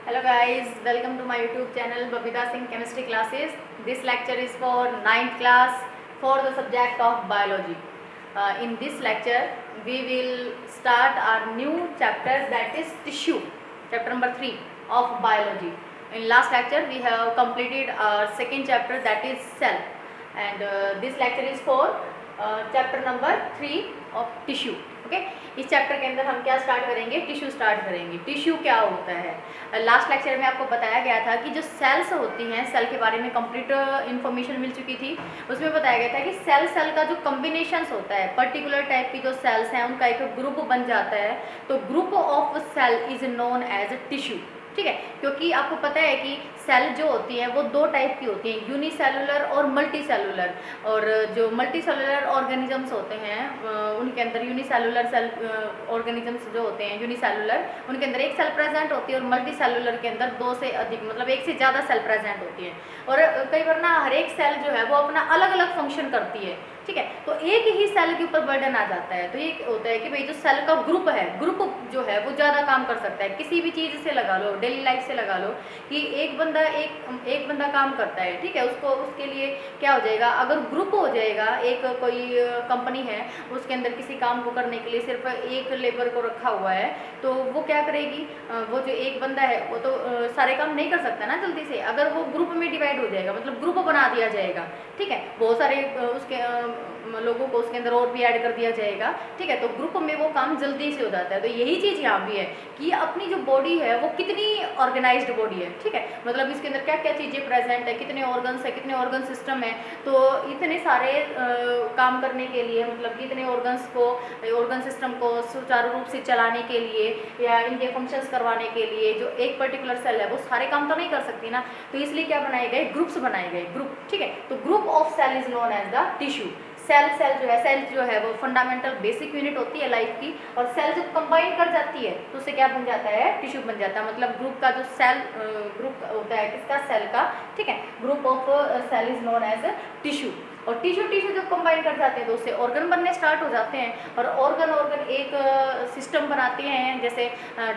Hello guys, welcome to my YouTube channel Babita Singh Chemistry Classes. This lecture is for 9th class for the subject of biology. In this lecture, we will start our new chapter, that is tissue, chapter number 3 of biology. In last lecture, we have completed our second chapter, that is cell, and this lecture is for chapter number 3 of tissue. Okay इस chapter के अंदर हम क्या start करेंगे? Tissue start करेंगे। Tissue क्या होता है? लास्ट लेक्चर में आपको बताया गया था कि जो सेल्स होती हैं, सेल के बारे में कंप्लीट इन्फॉर्मेशन मिल चुकी थी। उसमें बताया गया था कि सेल का जो कॉम्बिनेशंस होता है, पर्टिकुलर टाइप की जो सेल्स हैं उनका एक ग्रुप बन जाता है, तो group of cell is known as tissue. ठीक है, क्योंकि आपको पता है कि सेल जो होती हैं वो दो टाइप की होती हैं, यूनिसेलुलर और मल्टी सेलुलर। और जो मल्टी सेलुलर ऑर्गेनिजम्स होते हैं उनके अंदर यूनिसेलुलर सेल ऑर्गेनिजम्स जो होते हैं यूनिसेलुलर, उनके अंदर एक सेल प्रेजेंट होती है, और मल्टी सेलुलर के अंदर दो से अधिक, मतलब एक से ज़्यादा सेल प्रेजेंट होती है। और कई बार ना हर एक सेल जो है वो अपना अलग अलग फंक्शन करती है। ठीक है, तो एक ही सेल के ऊपर बर्डन आ जाता है, तो ये होता है कि भाई जो सेल का ग्रुप है, ग्रुप जो है वो ज़्यादा काम कर सकता है। किसी भी चीज़ से लगा लो, डेली लाइफ से लगा लो कि एक बंदा काम करता है, ठीक है, उसके लिए क्या हो जाएगा, अगर ग्रुप हो जाएगा, एक कोई कंपनी है उसके अंदर किसी काम को करने के लिए सिर्फ एक लेबर को रखा हुआ है, तो वो क्या करेगी, वो जो एक बंदा है वो तो सारे काम नहीं कर सकता ना जल्दी से। अगर वो ग्रुप में डिवाइड हो जाएगा, मतलब ग्रुप बना दिया जाएगा, ठीक है, बहुत सारे उसके लोगों को उसके अंदर और भी ऐड कर दिया जाएगा, ठीक है, तो ग्रुप में वो काम जल्दी से हो जाता है। तो यही चीज़ यहाँ भी है कि अपनी जो बॉडी है वो कितनी ऑर्गेनाइज्ड बॉडी है, ठीक है, मतलब इसके अंदर क्या क्या चीज़ें प्रेजेंट है, कितने ऑर्गन्स है, कितने ऑर्गन सिस्टम है, तो इतने सारे काम करने के लिए, मतलब कि इतने ऑर्गन सिस्टम को सुचारू रूप से चलाने के लिए या इनके फंक्शंस करवाने के लिए जो एक पर्टिकुलर सेल है वो सारे काम तो नहीं कर सकती ना, तो इसलिए क्या बनाए गए, ग्रुप्स बनाए गए, ग्रुप। ठीक है, तो group of cell is known as the tissue. Cell जो है वो फंडामेंटल बेसिक यूनिट होती है लाइफ की, और सेल जब कंबाइन कर जाती है तो उससे क्या बन जाता है, टिश्यू बन जाता है। मतलब ग्रुप का जो सेल ग्रुप होता है किसका, सेल का, ठीक है, group of cell is known as tissue. और टिश्यू जब कंबाइन कर जाते हैं तो उससे ऑर्गन बनने स्टार्ट हो जाते हैं, और ऑर्गन एक सिस्टम बनाते हैं। जैसे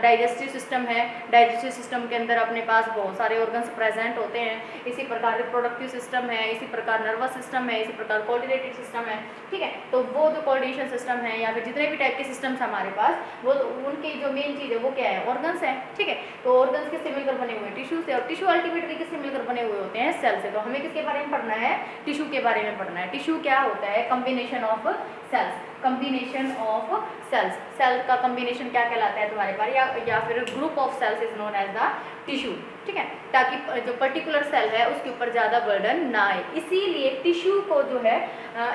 डाइजेस्टिव सिस्टम है, डाइजेस्टिव सिस्टम के अंदर अपने पास बहुत सारे ऑर्गन्स प्रेजेंट होते हैं। इसी प्रकार रिप्रोडक्टिव सिस्टम है, इसी प्रकार नर्वस सिस्टम है, इसी प्रकार कोऑर्डिनेटिव सिस्टम है, ठीक है। तो वो जो कोऑर्डिनेशन सिस्टम है या फिर जितने भी टाइप के सिस्टम्स हमारे पास, वो उनकी जो मेन चीज़ है वो क्या है, ऑर्गन्स हैं, ठीक है। तो ऑर्गन्स किससे मिलकर बने हुए हैं, टिश्यू से, और टिश्यू अल्टीमेटली किससे मिलकर बने हुए होते हैं, सेल से। तो हमें किसके बारे में पढ़ना है, टिश्यू के बारे में पढ़ना है। टिश्यू क्या होता है, combination of cells, combination of cells. Cell का कॉम्बिनेशन क्या कहलाता है तुम्हारे पास, या फिर group of cells is known as the tissue, ठीक है, ताकि जो पर्टिकुलर सेल है उसके ऊपर ज़्यादा बर्डन ना आए। इसीलिए टिश्यू को जो है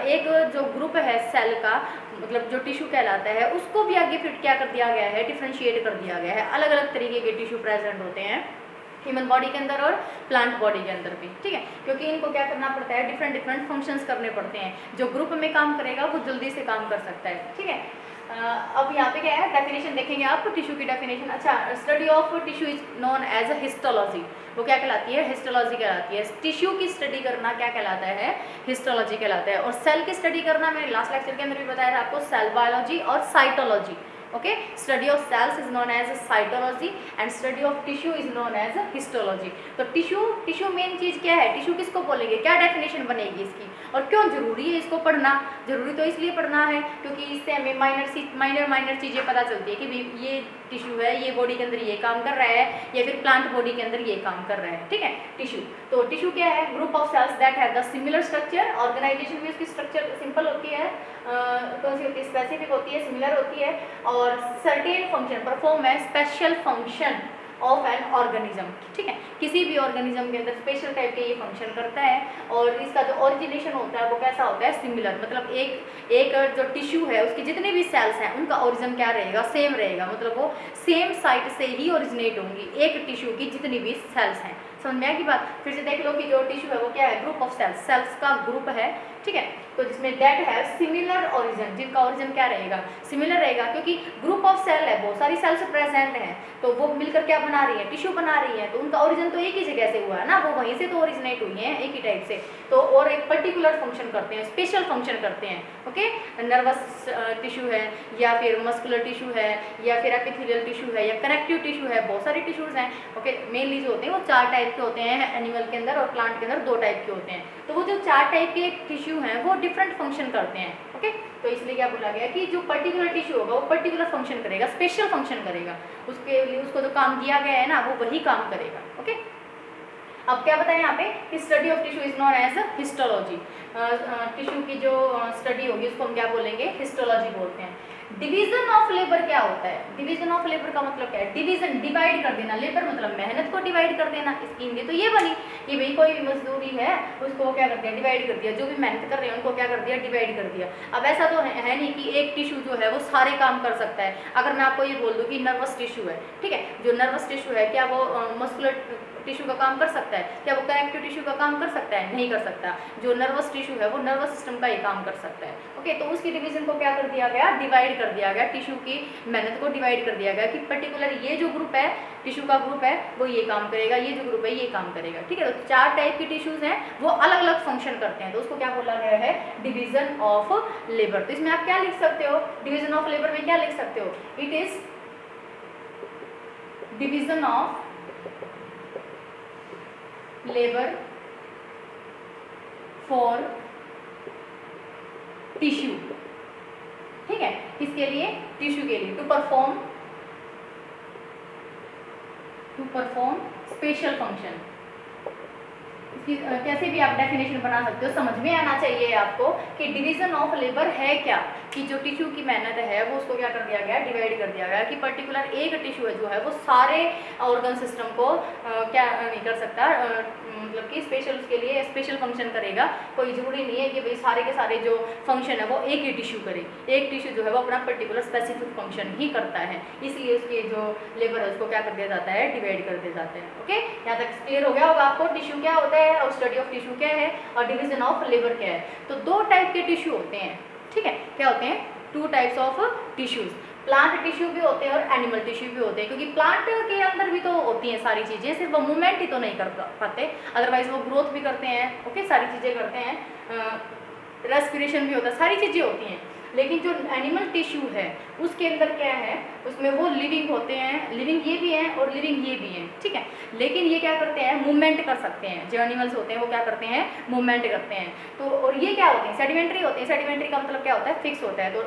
एक जो ग्रुप है सेल का, मतलब जो टिश्यू कहलाता है, उसको भी आगे फिर क्या कर दिया गया है, डिफ्रेंशिएट कर दिया गया है। अलग अलग तरीके के टिश्यू प्रेजेंट होते हैं ह्यूमन बॉडी के अंदर और प्लांट बॉडी के अंदर भी, ठीक है, क्योंकि इनको क्या करना पड़ता है, डिफरेंट फंक्शंस करने पड़ते हैं। जो ग्रुप में काम करेगा वो जल्दी से काम कर सकता है, ठीक है। अब यहाँ पे क्या है, डेफिनेशन देखेंगे आप टिश्यू की डेफिनेशन। अच्छा, study of tissue is known as a histology. वो क्या कहलाती है, हिस्टोलॉजी कहलाती है। टिश्यू की स्टडी करना क्या कहलाता है, हिस्टोलॉजी कहलाता है। और सेल की स्टडी करना मैंने लास्ट लेक्चर के अंदर भी बताया था आपको, सेल बायोलॉजी और cytology. Okay, study of cells is known as cytology and study of tissue is known as histology. तो टिश्यू मेन चीज़ क्या है, टिश्यू किसको बोलेंगे, क्या डेफिनेशन बनेगी इसकी, और क्यों जरूरी है इसको पढ़ना। जरूरी तो इसलिए पढ़ना है क्योंकि इससे हमें माइनर चीज़ें पता चलती है कि भाई ये टिश्यू है, ये बॉडी के अंदर ये काम कर रहा है, या फिर प्लांट बॉडी के अंदर ये काम कर रहा है, ठीक है। टिश्यू, तो टिश्यू क्या है, group of cells that have the similar structure. Organization में उसकी स्ट्रक्चर सिंपल होती है, कौन सी होती है, स्पेसिफिक होती है, सिमिलर होती है, और सर्टेन फंक्शन परफॉर्म है, special function of an organism, ठीक है। किसी भी ऑर्गेनिज्म के अंदर स्पेशल टाइप के ये फंक्शन करता है, और इसका जो ओरिजिनेशन होता है वो कैसा होता है, सिमिलर। मतलब एक जो टिश्यू है उसके जितने भी सेल्स हैं उनका ओरिजिन क्या रहेगा, सेम रहेगा, मतलब वो सेम साइट से ही ओरिजिनेट होंगी एक टिश्यू की जितनी भी सेल्स हैं। समझ में आएगी बात। फिर से देख लो कि जो टिश्यू है वो क्या है, ग्रुप ऑफ सेल्स, सेल्स का ग्रुप है, ठीक है। तो जिसमें डेड है सिमिलर ओरिजिन, जिनका ओरिजिन क्या रहेगा, सिमिलर रहेगा, क्योंकि ग्रुप ऑफ सेल है, बहुत सारी सेल्स प्रेजेंट हैं, तो वो मिलकर क्या बना रही है, टिश्यू बना रही है, तो उनका ओरिजिन तो एक ही जगह से हुआ है ना, वो वहीं से तो ओरिजिनेट हुई है एक ही टाइप से, तो और एक पर्टिकुलर फंक्शन करते हैं, स्पेशल फंक्शन करते हैं। ओके, नर्वस टिश्यू है, या फिर मस्कुलर टिश्यू है, या फिर एपिथेलियल टिश्यू है, या कनेक्टिव टिश्यू है, बहुत सारे टिश्यूज हैं। ओके, मेनली जो होते हैं वो 4 टाइप के होते हैं, एनिमल के अंदर और प्लांट के अंदर 2 टाइप के होते हैं। तो वो जो 4 टाइप के टिश्यू हैं वो डिफरेंट फंक्शन करते हैं। ओके, तो इसलिए क्या बोला गया कि जो पर्टिकुलर टिश्यू होगा वो पर्टिकुलर फंक्शन करेगा, स्पेशल फंक्शन करेगा, उसके लिए उसको जो काम दिया गया है ना वो वही काम करेगा। ओके, अब क्या बताएं यहाँ पे कि study of tissue is known as histology. Tissue की जो स्टडी होगी उसको हम क्या बोलेंगे, हिस्टोलॉजी बोलते हैं। डिवीजन ऑफ लेबर क्या होता है, डिवीजन ऑफ लेबर का मतलब क्या है, डिवीजन डिवाइड कर देना, लेबर मतलब मेहनत को डिवाइड कर देना। इसकी हिंदी तो ये बनी कि भाई कोई भी मजदूरी है उसको क्या कर दिया, डिवाइड कर दिया, जो भी मेहनत कर रहे हैं उनको क्या कर दिया, डिवाइड कर दिया। अब ऐसा तो है नहीं कि एक टिश्यू जो है वो सारे काम कर सकता है। अगर मैं आपको ये बोल दूँ कि नर्वस टिश्यू है, ठीक है, जो नर्वस टिश्यू है क्या वो मस्कुलर टिश्यू का काम कर सकता है, क्या वो कनेक्टिव टिश्यू का काम कर सकता है, नहीं कर सकता। जो नर्वस टिश्यू है वो नर्वस सिस्टम का ही काम कर सकता है। ओके, तो उसकी डिवीजन को क्या कर दिया गया, डिवाइड कर दिया गया, टिश्यू की मेहनत को डिवाइड कर दिया गया कि पर्टिकुलर ये जो ग्रुप है, टिश्यू का ग्रुप है, वो ये काम करेगा, ये जो ग्रुप है ये काम करेगा। ठीक है, तो 4 टाइप की टिश्यूज हैं वो अलग अलग फंक्शन करते हैं, तो उसको क्या बोला गया है, डिवीजन ऑफ लेबर। तो इसमें आप क्या लिख सकते हो, डिवीजन ऑफ लेबर में क्या लिख सकते हो, it is division of labour for tissue. ठीक है, किसके लिए, टिश्यू के लिए, टू परफॉर्म स्पेशल फंक्शन। इसकी कैसे भी आप डेफिनेशन बना सकते हो, समझ में आना चाहिए आपको कि डिवीजन ऑफ लेबर है क्या, कि जो टिश्यू की मेहनत है वो उसको क्या कर दिया गया, डिवाइड कर दिया गया, कि पर्टिकुलर एक टिश्यू है जो है वो सारे ऑर्गन सिस्टम को क्या नहीं कर सकता, मतलब कि स्पेशल, उसके लिए स्पेशल फंक्शन करेगा। कोई जरूरी नहीं है कि भाई सारे के सारे जो फंक्शन है वो एक ही टिश्यू करे, एक टिश्यू जो है वो अपना पर्टिकुलर स्पेसिफिक फंक्शन ही करता है, इसलिए उसके जो लेबर है उसको क्या कर दिया जाता है, डिवाइड कर दिया जाता है। ओके, यहाँ तक क्लियर हो गया होगा आपको टिश्यू क्या होता है और स्टडी ऑफ टिश्यू क्या है और डिवीजन ऑफ लेबर क्या है। तो 2 टाइप के टिश्यू होते हैं, ठीक है, क्या होते हैं, 2 types of tissues, plant tissue भी होते हैं और एनिमल टिश्यू भी होते हैं, क्योंकि प्लांट के अंदर भी तो होती हैं सारी चीज़ें, सिर्फ वो मूवमेंट ही तो नहीं कर पाते, अदरवाइज वो ग्रोथ भी करते हैं। ओके, सारी चीज़ें करते हैं, रेस्पिरेशन भी होता है, सारी चीज़ें होती हैं। लेकिन जो एनिमल टिश्यू है उसके अंदर क्या है, उसमें वो लिविंग होते हैं, लिविंग ये भी हैं और लिविंग ये भी हैं, ठीक है, लेकिन ये क्या करते हैं, मूवमेंट कर सकते हैं। जो एनिमल्स होते हैं वो क्या करते हैं, मूवमेंट करते हैं। तो और ये क्या होते हैं, सेडिमेंट्री होते हैं। सेडिमेंट्री का मतलब क्या होता है, फिक्स होता है। तो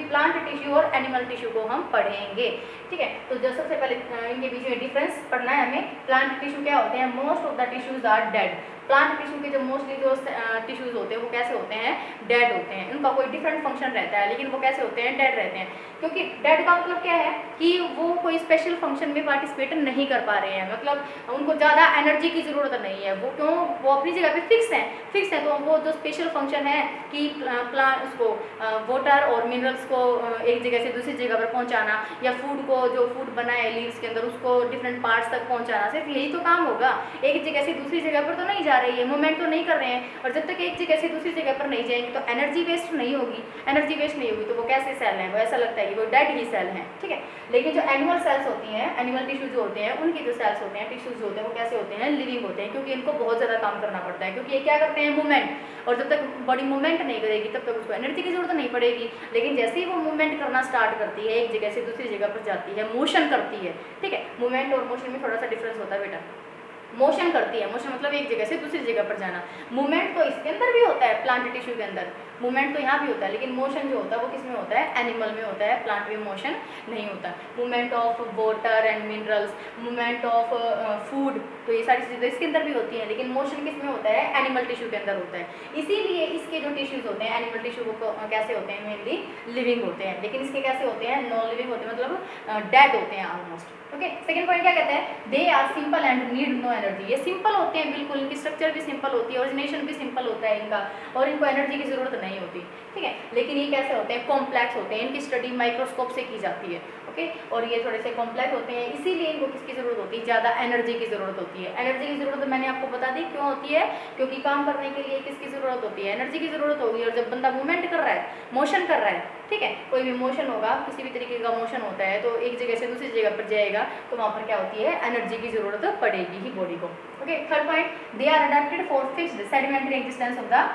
प्लांट टिश्यू और एनिमल टिश्यू को हम पढ़ेंगे, ठीक है। तो जो सबसे पहले इनके बीच में डिफरेंस पढ़ना है हमें। प्लांट टिश्यू क्या होते हैं, most of the tissues are dead. Plant tissue के जो मोस्टली जो टिश्यूज होते हैं वो कैसे होते हैं, डेड होते हैं। उनका कोई डिफरेंट फंक्शन रहता है, लेकिन वो कैसे होते हैं, डेड रहते हैं। क्योंकि डेड का मतलब क्या है कि वो कोई स्पेशल फंक्शन में पार्टिसिपेट नहीं कर पा रहे हैं, मतलब उनको ज़्यादा एनर्जी की ज़रूरत नहीं है। वो क्यों, वो अपनी जगह पे फिक्स हैं, तो वो जो स्पेशल फंक्शन है कि प्लांट उसको वाटर और मिनरल्स को एक जगह से दूसरी जगह पर पहुंचाना, या फूड को, जो फूड बना है लीव्स के अंदर, उसको डिफरेंट पार्ट्स तक पहुंचाना, सिर्फ यही तो काम होगा। एक जगह से दूसरी जगह पर तो नहीं जा रही है, मूवमेंट तो नहीं कर रहे हैं, और जब तक एक जगह से दूसरी जगह पर नहीं जाएंगे तो एनर्जी वेस्ट नहीं होगी। एनर्जी वेस्ट नहीं होगी तो वो कैसे सेल हैं, वो ऐसा लगता है कि वो डेड ही सेल हैं, ठीक है। लेकिन जो एनिमल सेल्स होती हैं, एनिमल टिश्यू जो होते हैं, उनके जो सेल्स होते हैं, टिश्यूज जो होते हैं, वो कैसे होते हैं, लिविंग होते हैं, क्योंकि इनको बहुत ज़्यादा काम करना पड़ता है, क्योंकि ये क्या करते हैं, मूवमेंट, और जब तक बॉडी मूवमेंट नहीं करेगी तब तक उसको एनर्जी की जरूरत नहीं पड़ेगी। लेकिन जैसे ही वो मूवमेंट करना स्टार्ट करती है, एक जगह से दूसरी जगह पर जाती है, मोशन करती है, ठीक है। मूवमेंट और मोशन में थोड़ा सा डिफरेंस होता है बेटा। मोशन करती है, मोशन मतलब एक जगह से दूसरी जगह पर जाना। मूवमेंट तो इसके अंदर भी होता है, प्लांट टिश्यू के अंदर मूवमेंट तो यहाँ भी होता है, लेकिन मोशन जो होता है वो किस में होता है, एनिमल में होता है। प्लांट में मोशन नहीं होता। Movement of water and minerals, movement of food, तो ये सारी चीज़ें इसके अंदर भी होती हैं, लेकिन मोशन किस में होता है, एनिमल टिश्यू के अंदर होता है। इसीलिए इसके जो टिश्यूज होते हैं, एनिमल टिश्यू वो कैसे होते हैं, मेनली लिविंग होते हैं, लेकिन इसके कैसे होते हैं, नॉन लिविंग होते हैं, मतलब डेड होते हैं ऑलमोस्ट। ओके, सेकंड पॉइंट क्या कहते हैं, they are simple and need no energy. ये सिंपल होते हैं बिल्कुल, इनकी स्ट्रक्चर भी सिंपल होती है, ओरिजिनेशन भी सिंपल होता है इनका, और इनको एनर्जी की जरूरत नहीं होती, ठीक है। लेकिन ये कैसे होते हैं, कॉम्प्लेक्स होते हैं, इनकी स्टडी माइक्रोस्कोप से की जाती है। ओके। और ये थोड़े से कॉम्प्लेक्स होते हैं, इसीलिए इनको किसकी ज़रूरत होती है, ज़्यादा एनर्जी की ज़रूरत होती है। एनर्जी की ज़रूरत मैंने आपको बता दी क्यों होती है, क्योंकि काम करने के लिए किसकी ज़रूरत होती है, एनर्जी की ज़रूरत होगी। और जब बंदा मूवमेंट कर रहा है, मोशन कर रहा है, ठीक है, कोई भी मोशन होगा, किसी भी तरीके का मोशन होता है, तो एक जगह से दूसरी जगह पर जाएगा, तो वहाँ पर क्या होती है, एनर्जी की ज़रूरत पड़ेगी ही बॉडी को। Okay. Third point, they are adapted for fixed sedimentary existence of the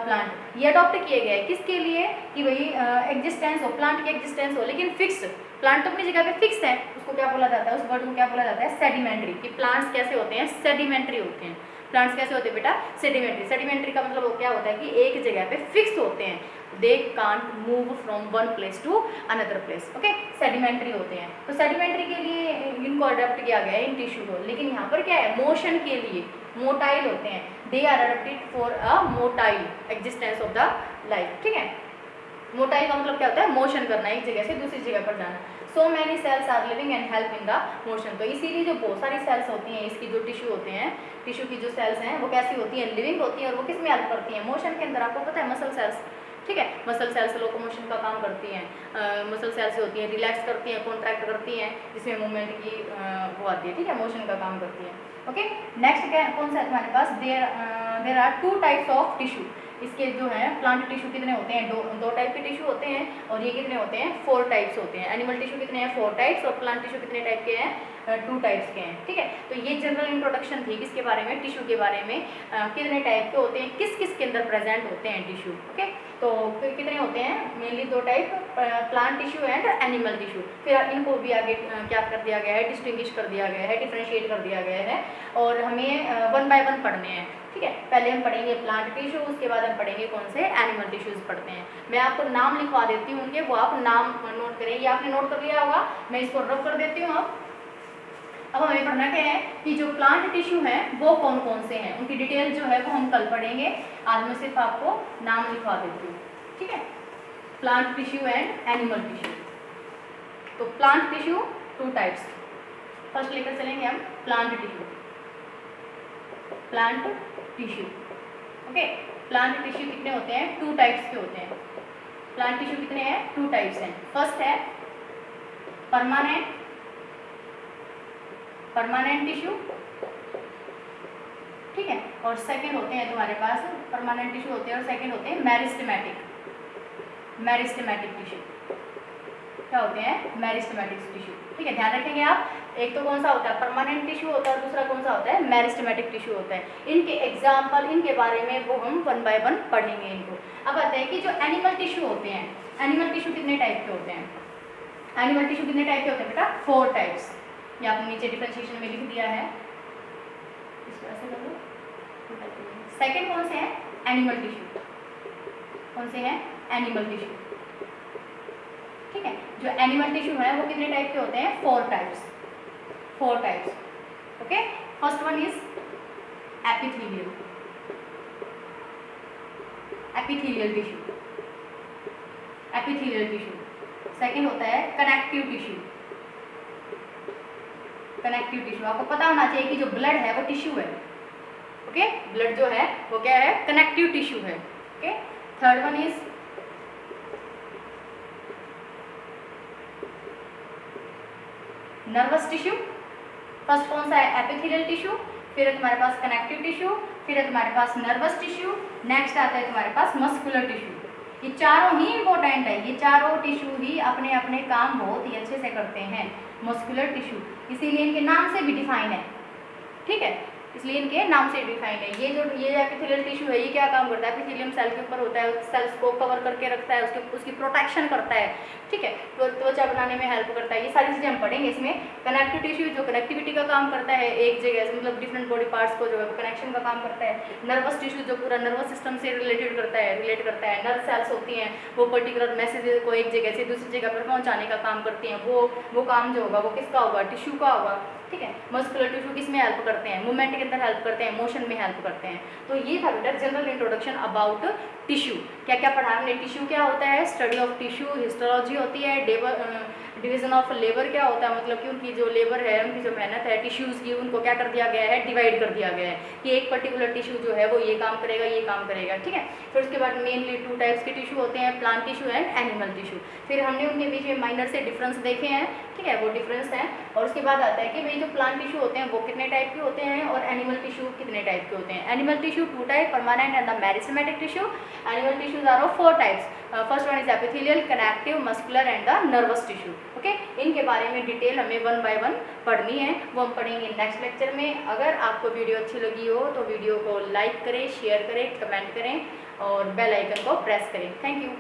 plant. ये अडॉप्ट किए गए किसके लिए, कि भाई एग्जिस्टेंस हो, प्लांट की एग्जिस्टेंस हो, लेकिन फिक्स, प्लांट तो अपनी जगह पे फिक्स है, उसको क्या बोला जाता है, उस वर्ड को क्या बोला जाता है, सेडिमेंट्री। कि प्लांट्स कैसे होते हैं, सेडिमेंट्री होते हैं। प्लांट्स कैसे होते हैं बेटा, सेडिमेंट्री। सेडिमेंट्री का मतलब क्या होता है कि एक जगह पे फिक्स होते हैं, they can't move from one place to another place. Okay, sedimentary होते हैं। तो सेडिमेंट्री के लिए इनको अडॉप्ट किया गया है इन टिश्यू को, लेकिन यहाँ पर क्या है, मोशन के लिए मोटाइल होते हैं। They are adopted for a motile existence of the life, ठीक है। मोटाइल का मतलब क्या होता है, मोशन करना, एक जगह से दूसरी जगह पर जाना। So many cells are living and help in the motion. तो इसीलिए जो बहुत सारी सेल्स होती हैं, इसकी जो टिश्यू होते हैं, टिश्यू की जो सेल्स हैं वो कैसी होती हैं, लिविंग होती हैं। और वो किस में हेल्प करती हैं, मोशन के अंदर। आपको पता है मसल सेल्स, ठीक है, मसल सेल्स लोकोमोशन का काम करती हैं। मसल सेल्स होती हैं, रिलैक्स करती हैं, कॉन्ट्रैक्ट करती हैं, जिसमें मूवमेंट की वो आती है, ठीक है, मोशन का काम करती हैं। ओके। नेक्स्ट क्या कौन सा है तुम्हारे पास, there are 2 types of tissue. इसके जो है प्लांट टिश्यू कितने होते हैं, दो टाइप के टिश्यू होते हैं। और ये कितने होते हैं, 4 टाइप्स होते हैं। एनिमल टिश्यू कितने हैं, 4 टाइप्स। और प्लांट टिश्यू कितने टाइप के हैं, 2 टाइप्स के हैं, ठीक है। तो ये जनरल इंट्रोडक्शन थी किसके बारे में, टिश्यू के बारे में। कितने टाइप के होते हैं, किस किस के अंदर प्रेजेंट होते हैं टिश्यू। ओके, तो कितने होते हैं, mainly 2 type, plant tissue and animal tissue. फिर इनको भी आगे क्या कर दिया गया है, डिस्टिंग्विश कर दिया गया है, डिफ्रेंशिएट कर दिया गया है। और हमें 1 बाय 1 पढ़ने हैं, ठीक है। पहले हम पढ़ेंगे प्लांट टिश्यू, उसके बाद हम पढ़ेंगे कौन से, एनिमल टिश्यूज पढ़ते हैं। मैं आपको नाम लिखवा देती हूँ उनके, वो आप नाम नोट करें। ये आपने नोट कर लिया होगा, मैं इसको रब कर देती हूँ। अब हमें पढ़ना क्या है कि जो प्लांट टिश्यू हैं वो कौन कौन से हैं, उनकी डिटेल जो है वो हम कल पढ़ेंगे। आज मैं सिर्फ आपको नाम लिखवा देती हूँ, ठीक है। Plant tissue and animal tissue. तो प्लांट टिश्यू 2 टाइप्स, फर्स्ट लेकर चलेंगे हम plant tissue. Plant tissue, okay. Plant tissue कितने होते हैं, 2 टाइप्स के होते हैं। प्लांट टिश्यू कितने हैं, 2 टाइप्स हैं। फर्स्ट है परमानेंट टिश्यू, ठीक है। और सेकंड होते हैं तुम्हारे पास, परमानेंट टिश्यू होते हैं और सेकंड होते हैं मेरिस्टेमेटिक टिश्यू। क्या होते हैं, मेरिस्टेमेटिक टिश्यू, ठीक है, ध्यान रखेंगे आप। एक तो कौन सा होता है, परमानेंट टिश्यू होता है, और दूसरा कौन सा होता है, मेरिस्टेमेटिक टिश्यू होता है। इनके एग्जाम्पल, इनके बारे में वो हम 1 बाय 1 पढ़ेंगे इनको। अब आते हैं कि जो एनिमल टिश्यू होते हैं, एनिमल टिश्यू कितने टाइप के होते हैं, एनिमल टिश्यू कितने टाइप के होते हैं बेटा, 4 टाइप्स। ये आपने नीचे डिफरेंशिएशन में लिख दिया है, इसको ऐसे कर लो। सेकंड कौन से हैं, एनिमल टिश्यू, कौन से हैं, एनिमल टिश्यू, ठीक है। जो एनिमल टिश्यू है वो कितने टाइप के होते हैं, 4 types. Okay. First one is epithelial tissue. Second होता है कनेक्टिव टिश्यू। आपको पता होना चाहिए कि जो ब्लड है वो टिश्यू है, ओके। ब्लड जो है वो क्या है, कनेक्टिव टिश्यू है, okay. Third one is nervous tissue. First कौन सा है, एपिथेलियल टिश्यू, फिर है तुम्हारे पास कनेक्टिव टिश्यू, फिर है तुम्हारे पास नर्वस टिश्यू, नेक्स्ट आता है तुम्हारे पास मस्कुलर टिश्यू। ये चारों ही इंपॉर्टेंट है, ये चारों टिश्यू ही अपने अपने काम बहुत ही अच्छे से करते हैं। मस्कुलर टिश्यू इसीलिए इनके नाम से भी डिफाइन है, ठीक है, इसलिए इनके नाम से डिफाइंड है। ये एपिथेलियल टिश्यू है, ये क्या काम करता है, एपिथेलियम सेल के ऊपर होता है, सेल्स को कवर करके रखता है, उसकी प्रोटेक्शन करता है, ठीक है, त्वचा बनाने में हेल्प करता है। ये सारी चीज़ें हम पढ़ेंगे इसमें। कनेक्टिव टिश्यू जो कनेक्टिविटी का काम करता है, एक जगह से मतलब डिफरेंट बॉडी पार्ट्स को जो है कनेक्शन का काम करता है। नर्वस टिश्यू जो पूरा नर्वस सिस्टम से रिलेट करता है। नर्व सेल्स होती हैं वो पर्टिकुलर मैसेज को एक जगह से दूसरी जगह पर पहुँचाने का काम करती हैं। वो काम जो होगा वो किसका होगा, टिश्यू का होगा, ठीक है। मस्कुलर टिश्यू किस में हेल्प करते हैं, मूवमेंट के अंदर हेल्प करते हैं, मोशन में हेल्प करते हैं। तो ये था बेटा जनरल इंट्रोडक्शन अबाउट टिश्यू। क्या क्या पढ़ा हमने, टिश्यू क्या होता है, स्टडी ऑफ टिश्यू, हिस्टोलॉजी होती है, डिवीज़न ऑफ लेबर क्या होता है, मतलब कि उनकी जो लेबर है, उनकी जो मेहनत है, टिश्यूज़ की, उनको क्या कर दिया गया है, डिवाइड कर दिया गया है कि एक पर्टिकुलर टिश्यू जो है वो ये काम करेगा, ये काम करेगा, ठीक है। फिर उसके बाद मेनली 2 टाइप्स के टिश्यू होते हैं, plant tissue and animal tissue. फिर हमने उनके बीच में माइनर से डिफरेंस देखे हैं, ठीक है, वो डिफरेंस हैं। और उसके बाद आता है कि भाई जो प्लांट टिश्यू होते हैं वो कितने टाइप के होते हैं और एनिमल टिश्यू कितने टाइप के होते हैं। Animal tissue 2 type, permanent and the meristematic tissue. Animal tissues are of 4 types. First one is epithelial, connective, muscular and the nervous tissue. Okay, इनके बारे में डिटेल हमें 1 बाय 1 पढ़नी है, वो हम पढ़ेंगे नेक्स्ट लेक्चर में। अगर आपको वीडियो अच्छी लगी हो तो वीडियो को लाइक करें, शेयर करें, कमेंट करें और बेल आइकन को प्रेस करें। Thank you.